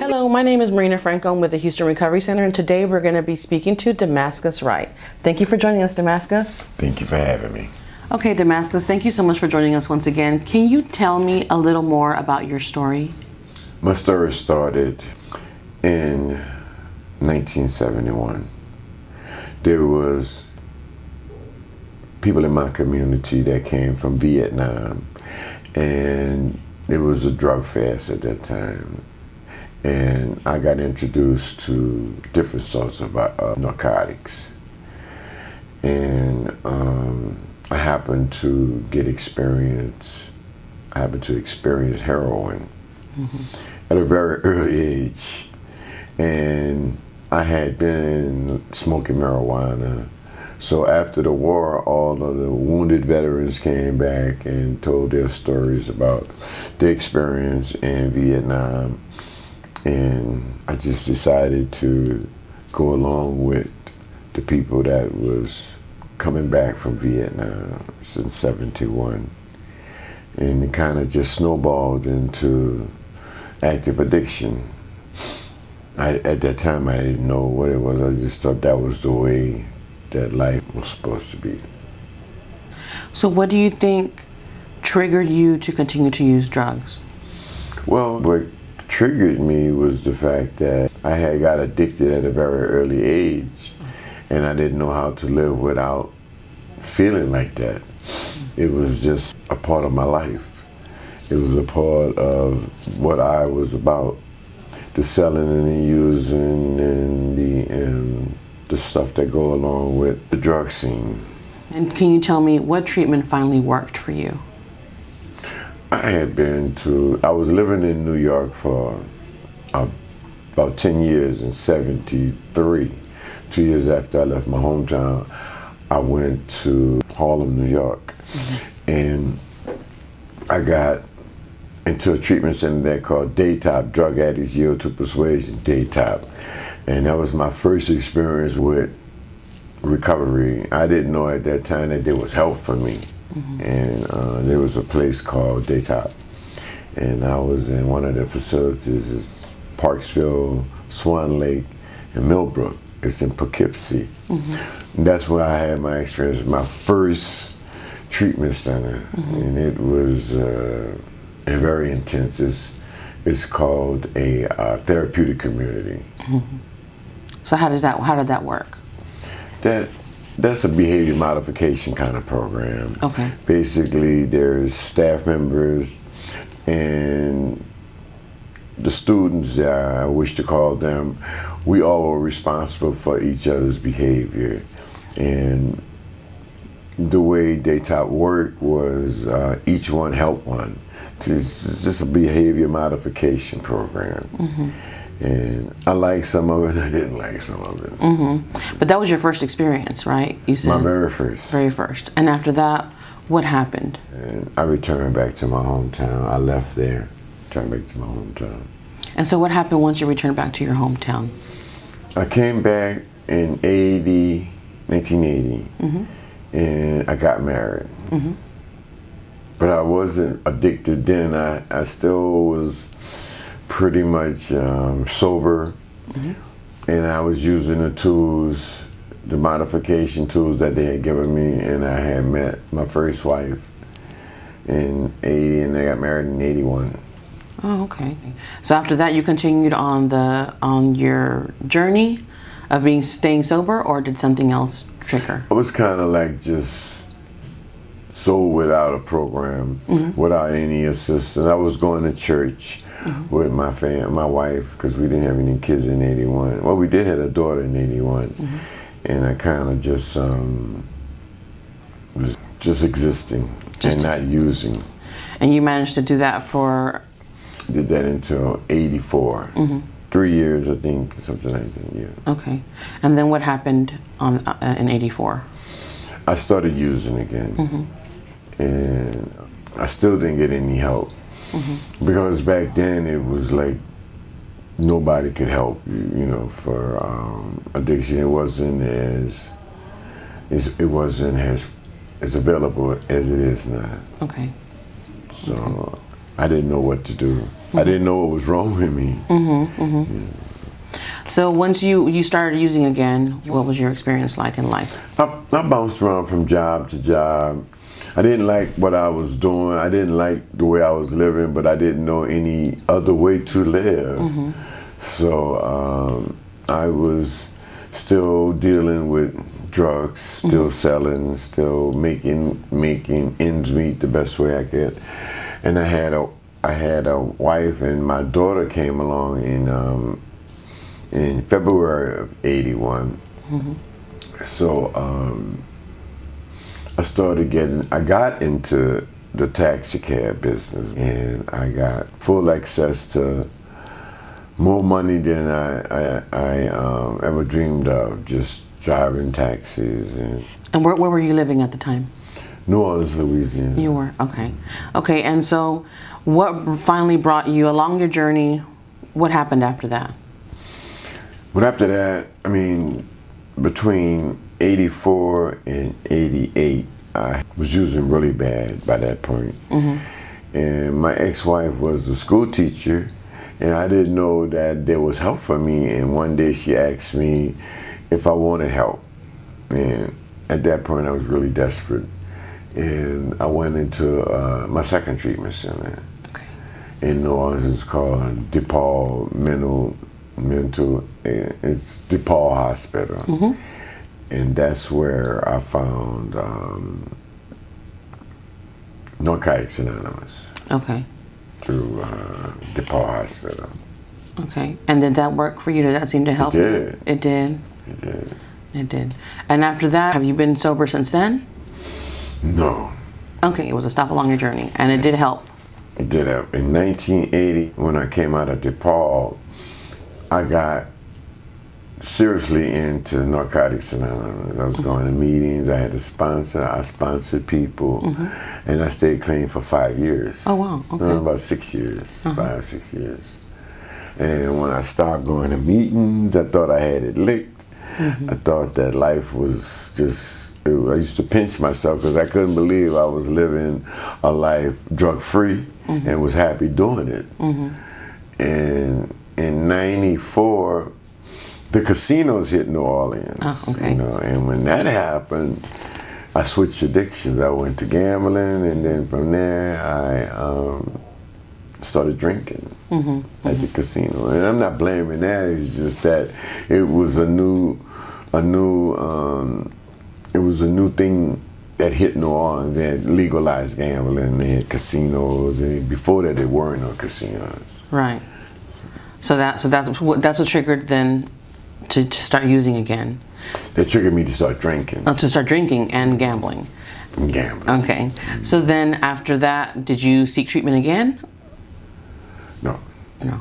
Hello, my name is Marina Franco. I'm with the Houston Recovery Center, and today we're going to be speaking to Damascus Wright. Thank you for joining us, Damascus. Thank you for having me. Okay, Damascus, thank you so much for joining us once again. Can you tell me a little more about your story? My story started in 1971. There was people in my community that came from Vietnam, and it was a drug fast at that time. And I got introduced to different sorts of narcotics. And I happened to experience heroin at a very early age. And I had been smoking marijuana. So after the war, all of the wounded veterans came back and told their stories about their experience in Vietnam. And I just decided to go along with the people that was coming back from Vietnam since '71. And it kind of just snowballed into active addiction. At that time, I didn't know what it was. I just thought that was the way that life was supposed to be. So what do you think triggered you to continue to use drugs? Well, what triggered me was the fact that I had got addicted at a very early age, and I didn't know how to live without feeling like that. It was just a part of my life. It was a part of what I was about. The selling and the using and the stuff that go along with the drug scene. And can you tell me what treatment finally worked for you? I was living in New York for about 10 years in '73. 2 years after I left my hometown, I went to Harlem, New York. And I got into a treatment center there called Daytop, Drug Addicts Yield to Persuasion, Daytop. And that was my first experience with recovery. I didn't know at that time that there was help for me. And there was a place called Daytop. And I was in one of the facilities, it's Parksville, Swan Lake, and Millbrook. It's in Poughkeepsie. And that's where I had my experience, my first treatment center. And it was very intense. It's called a therapeutic community. So how did that work? That's a behavior modification kind of program. Okay. Basically, there's staff members and the students, I wish to call them, we all were responsible for each other's behavior. And the way Daytop worked was each one helped one. It's just a behavior modification program. And I liked some of it, I didn't like some of it. But that was your first experience, right? You said my very first. Very first. And after that, what happened? And I returned back to my hometown. I left there, returned back to my hometown. And so what happened once you returned back to your hometown? I came back in 1980, and I got married. But I wasn't addicted then. I still was pretty much sober, and I was using the tools, the modification tools that they had given me, and I had met my first wife in '80, and they got married in '81. Oh, okay. So after that, you continued on your journey of staying sober, or did something else trigger? I was kind of like just so without a program, without any assistance. I was going to church with my wife, because we didn't have any kids in '81. Well, we did have a daughter in '81, and I kind of just was just existing and not using. And you managed to do that for? Did that until '84. 3 years, I think, something like that. Yeah. Okay. And then what happened in '84? I started using again, and I still didn't get any help. Because back then it was like nobody could help you, for addiction. It wasn't as available as it is now. Okay. So I didn't know what to do. I didn't know what was wrong with me. So once you started using again, what was your experience like in life? I bounced around from job to job. I didn't like what I was doing. I didn't like the way I was living, but I didn't know any other way to live. So I was still dealing with drugs, still selling, still making ends meet the best way I could. And I had a wife, and my daughter came along in February of '81. So I got into the taxi cab business, and I got full access to more money than I ever dreamed of, just driving taxis. And where were you living at the time? New Orleans, Louisiana. You were, okay. Okay, and so what finally brought you along your journey? What happened after that? But after that, I mean, between '84 and '88, I was using really bad by that point. And my ex-wife was a school teacher, and I didn't know that there was help for me. And one day she asked me if I wanted help. And at that point, I was really desperate. And I went into my second treatment center in New Orleans. It's called DePaul Mental. It's DePaul Hospital. And that's where I found Narcotics Anonymous. Okay. Through DePaul Hospital. Okay. And did that work for you? Did that seem to help? It did. It did? It did. It did. And after that, have you been sober since then? No. Okay, it was a stop along your journey, and it did help. It did help. In 1980, when I came out of DePaul, I got seriously into Narcotics Anonymous. I was going to meetings. I had a sponsor. I sponsored people, and I stayed clean for 5 years. Oh wow! Okay. About 6 years, 5, 6 years. And when I started going to meetings, I thought I had it licked. I thought that life was just, I used to pinch myself because I couldn't believe I was living a life drug-free and was happy doing it. And in '94, the casinos hit New Orleans. You know, and when that happened, I switched addictions. I went to gambling, and then from there, I started drinking at the casino. And I'm not blaming that. It's just that it was a new thing that hit New Orleans. They had legalized gambling. They had casinos, and before that, there were no casinos. Right. So that's what triggered then to start using again. That triggered me to start drinking. Oh, to start drinking and gambling. Gambling. Okay. So then after that, did you seek treatment again? No. No.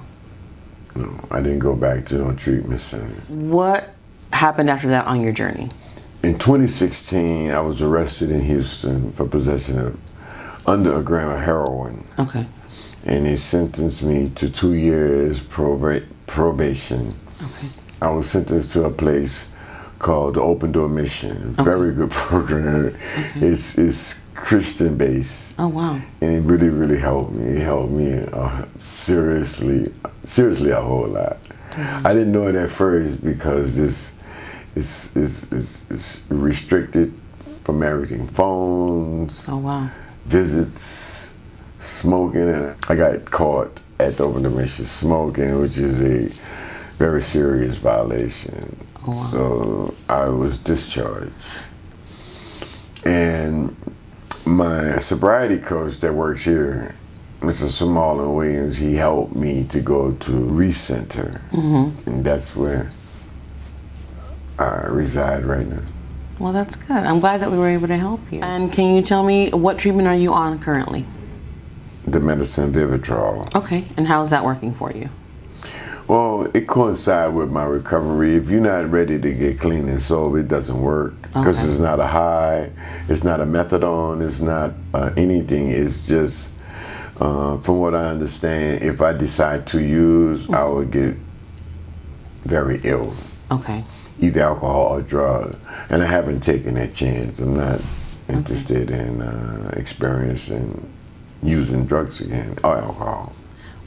No, I didn't go back to no treatment center. What happened after that on your journey? In 2016, I was arrested in Houston for possession of under a gram of heroin. Okay. And they sentenced me to 2 years probation. Okay. I was sentenced to a place called the Open Door Mission. Very good program. It's Christian based. Oh wow. And it really, really helped me. It helped me seriously a whole lot. I didn't know it at first because it's restricted from everything. Phones, visits, smoking. And I got caught at the Open Door Mission smoking, which is a very serious violation. Oh, wow. So I was discharged. And my sobriety coach that works here, Mr. Samal Williams, he helped me to go to Recenter. And that's where I reside right now. Well, that's good. I'm glad that we were able to help you. And can you tell me, what treatment are you on currently? The medicine Vivitrol. Okay, and how is that working for you? Well, it coincides with my recovery. If you're not ready to get clean and sober, it doesn't work because it's not a high, it's not a methadone, it's not anything. It's just, from what I understand, if I decide to use, I would get very ill. Okay. Either alcohol or drug. And I haven't taken that chance. I'm not interested in experiencing using drugs again or alcohol.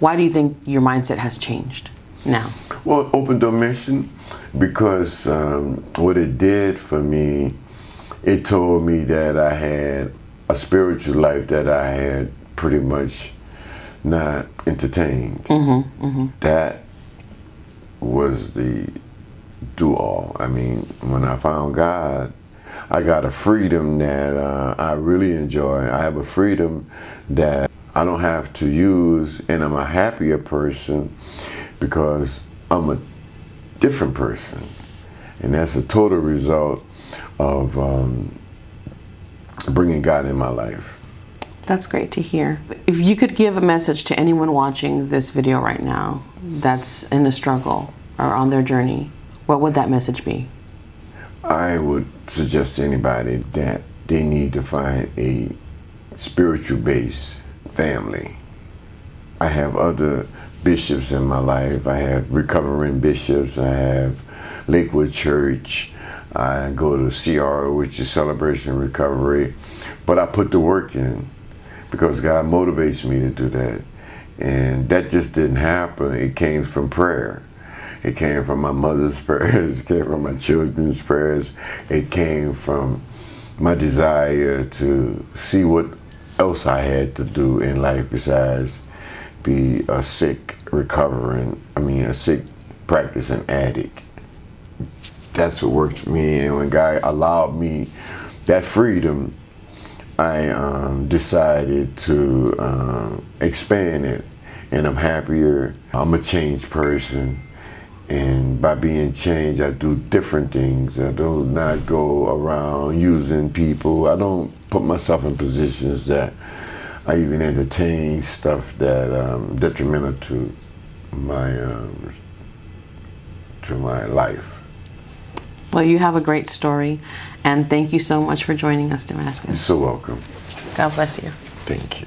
Why do you think your mindset has changed now? Well, open door mission, because what it did for me, it told me that I had a spiritual life that I had pretty much not entertained. That was the do-all. I mean, when I found God, I got a freedom that I really enjoy. I have a freedom that I don't have to use, and I'm a happier person because I'm a different person. And that's a total result of bringing God in my life. That's great to hear. If you could give a message to anyone watching this video right now that's in a struggle or on their journey, what would that message be? I would suggest to anybody that they need to find a spiritual based family. I have other bishops in my life. I have recovering bishops. I have Lakewood Church. I go to CRO, which is Celebration Recovery. But I put the work in because God motivates me to do that. And that just didn't happen. It came from prayer. It came from my mother's prayers. It came from my children's prayers. It came from my desire to see what else I had to do in life besides be a sick practicing addict. That's what worked for me. And when God allowed me that freedom, I decided to expand it. And I'm happier. I'm a changed person. And by being changed, I do different things. I do not go around using people. I don't put myself in positions that I even entertain stuff that detrimental to my life. Well, you have a great story, and thank you so much for joining us, Damascus. You're so welcome. God bless you. Thank you.